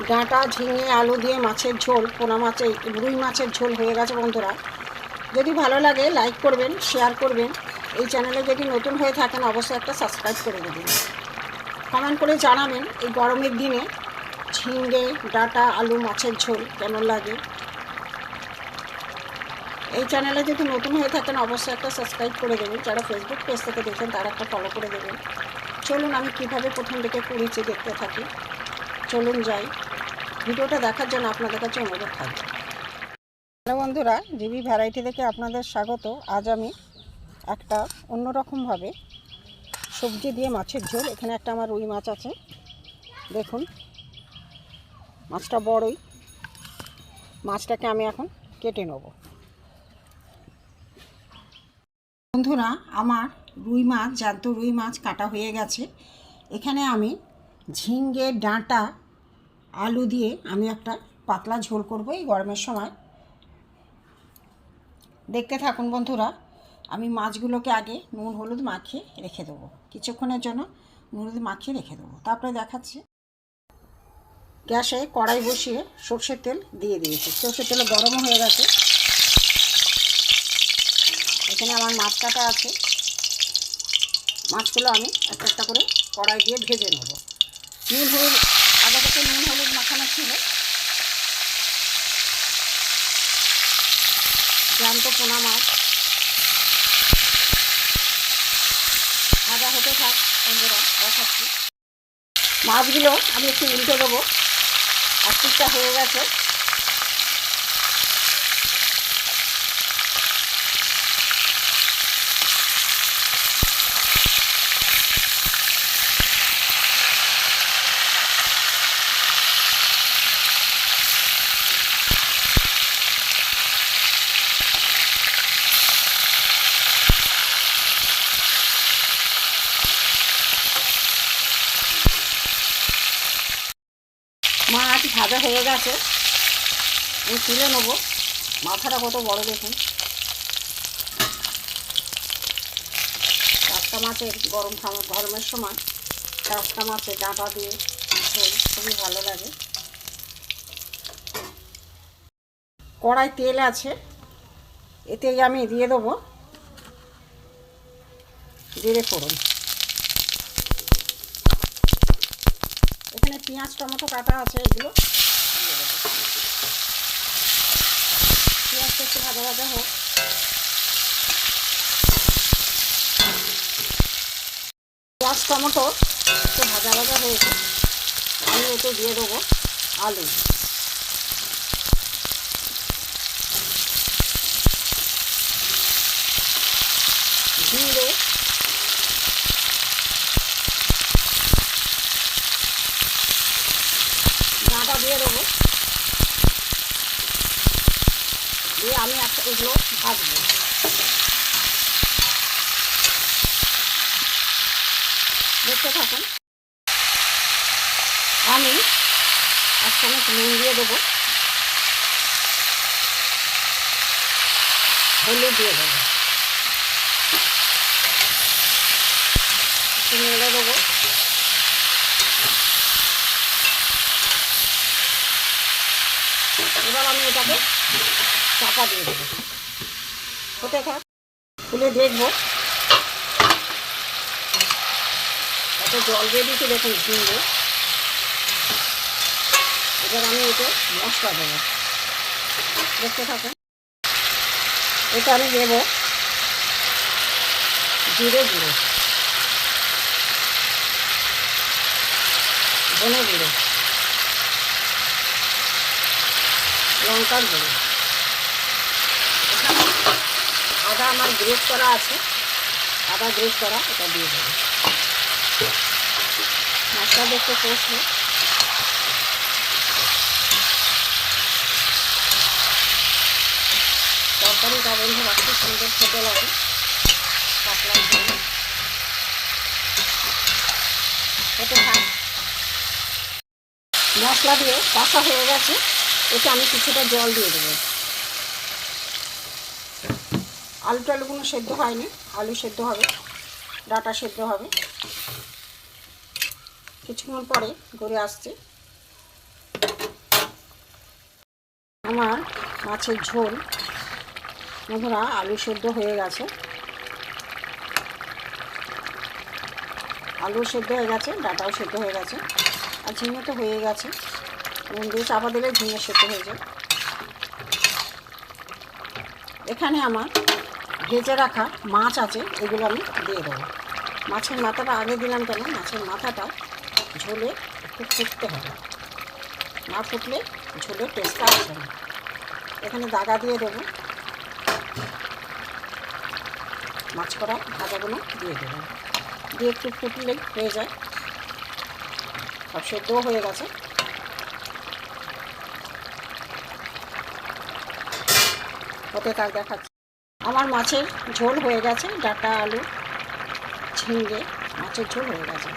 ডাঁটা ঝিঙে আলু দিয়ে মাছের ঝোল, পোনা মাছের রুই মাছের ঝোল হয়ে গেছে বন্ধুরা। যদি ভালো লাগে লাইক করবেন, শেয়ার করবেন। এই চ্যানেলে যদি নতুন হয়ে থাকেন অবশ্যই একটা সাবস্ক্রাইব করে দেবেন। কমেন্ট করে জানাবেন এই গরমের দিনে ঝিঙে ডাঁটা আলু মাছের ঝোল কেমন লাগে। এই চ্যানেলে যদি নতুন হয়ে থাকেন অবশ্যই একটা সাবস্ক্রাইব করে দেবেন। যারা ফেসবুক পেজ থেকে দেখেন তারা একটা ফলো করে দেবেন। চলুন আমি কীভাবে প্রথম থেকে করেছি দেখতে থাকি। চলুন যাই। ভিডিওটা দেখার জন্য আপনাদের কাছে অনুরোধ থাকবে। হ্যালো বন্ধুরা, জিবি ভ্যারাইটি থেকে আপনাদের স্বাগত। আজ আমি একটা অন্যরকমভাবে সবজি দিয়ে মাছের ঝোল। এখানে একটা আমার রুই মাছ আছে, দেখুন মাছটা বড়ই। মাছটাকে আমি এখন কেটে নেব। বন্ধুরা, আমার রুই মাছ, জ্যান্ত রুই মাছ কাটা হয়ে গেছে। এখানে আমি ঝিঙে ডাঁটা আলু দিয়ে আমি একটা পাতলা ঝোল করব এই গরমের সময়। দেখতে থাকুন বন্ধুরা। আমি মাছগুলোকে আগে নুন হলুদ মাখিয়ে রেখে দেবো, কিছুক্ষণের জন্য নুন হলুদ মাখিয়ে রেখে দেবো। তারপরে দেখাচ্ছি। গ্যাসে কড়াই বসিয়ে সর্ষের তেল দিয়ে দিয়েছি। সর্ষের তেল গরমও হয়ে গেছে। এখানে আমার মাছ কাটা আছে। মাছগুলো আমি একটা একটা করে কড়াই দিয়ে ভেজে নেব। নুন হলুদ আগে থেকে নুন হলুদ মাখানো ছিল। জ্যান্ত পোনা মাছ ভাজা হতে থাক বন্ধুরা, দেখাচ্ছি। মাছগুলো আমি একটু উল্টে দেবো। এক পিঠটা হয়ে গেছে। মাছ ভাজা হয়ে গেছে, আমি তুলে নেবো। মাথাটা কত বড় দেখুন। টাটকা মাছের গরমের সময় টাটকা মাছের ডাঁটা দিয়ে ঝোল খুবই ভালো লাগে। কড়াই তেল আছে, এতে আমি দিয়ে দেবো জিরে ফোড়ন। এখানে পেঁয়াজ টমেটো কাটা আছে, এগুলো দিয়ে দেবো। পেঁয়াজটা একটু ভাজা ভাজা হোক। পেঁয়াজ টমেটো একটু ভাজা ভাজা হয়েছে, আমি এতে দিয়ে দেবো আলু। জিরে ডাঁটা দিয়ে দেবো, দিয়ে আমি একটা এগুলো ভাজবো। দেখতে থাকুন। আমি এক চামচ নুন দিয়ে দেবো, হলুদ দিয়ে দেবো, একটু নেড়ে দেবো। এবার আমি এটাকে চাপা দিয়ে দেবো, হতে থাক। খুলে দেখবো এত জল বেরিয়েছে দেখুন ঝিঙে। এবার আমি এতে মশলা দেবো, দেখতে থাকুন। এটা আমি দেবো জিরে গুঁড়ো, ধনে গুঁড়ো, লঙ্কার গুঁড়ো। আদা আমার গ্রেট করা আছে, আদা গ্রেট করা, এটা দিয়ে দেবো। মশলা দেখতে কষবো। তরকারিটা বন্ধু রাখতে সুন্দর খেতে লাগে। পাতলা খেতে থাক। মশলা দিয়ে কষা হয়ে গেছে, এতে আমি কিছুটা জল দিয়ে দেবো। আলু টালুগুলো সেদ্ধ হয়নি, আলু সেদ্ধ হবে, ডাঁটা সেদ্ধ হবে। কিছুক্ষণ পরে ঘুরে আসছে। আমার মাছের ঝোল বন্ধুরা আলু সেদ্ধ হয়ে গেছে, আলু সেদ্ধ হয়ে গেছে, ডাঁটাও সেদ্ধ হয়ে গেছে, আর ঝিঙে তো হয়ে গেছে। নুন দিয়ে চাপা দিলে ঝিঙে সেদ্ধ হয়ে যায়। এখানে আমার ভেজে রাখা মাছ আছে, এগুলো আমি দিয়ে দেবো। মাছের মাথাটা আগে দিলাম কেন, মাছের মাথাটা ঝোলে একটু ফুটতে হবে, না ফুটলে ঝোলের টেস্টটা আসবে না। এখানে দাগা দিয়ে দেবো, মাছ করা ভাজাগুলো দিয়ে দেবো, দিয়ে একটু ফুটলেই হয়ে যায়। সব সেদ্ধও হয়ে গেছে। হতে থাক, দেখাচ্ছি। আমার মাছের ঝোল হয়ে গেছে, ডাঁটা আলু ঝিঙে মাছের ঝোল হয়ে গেছে।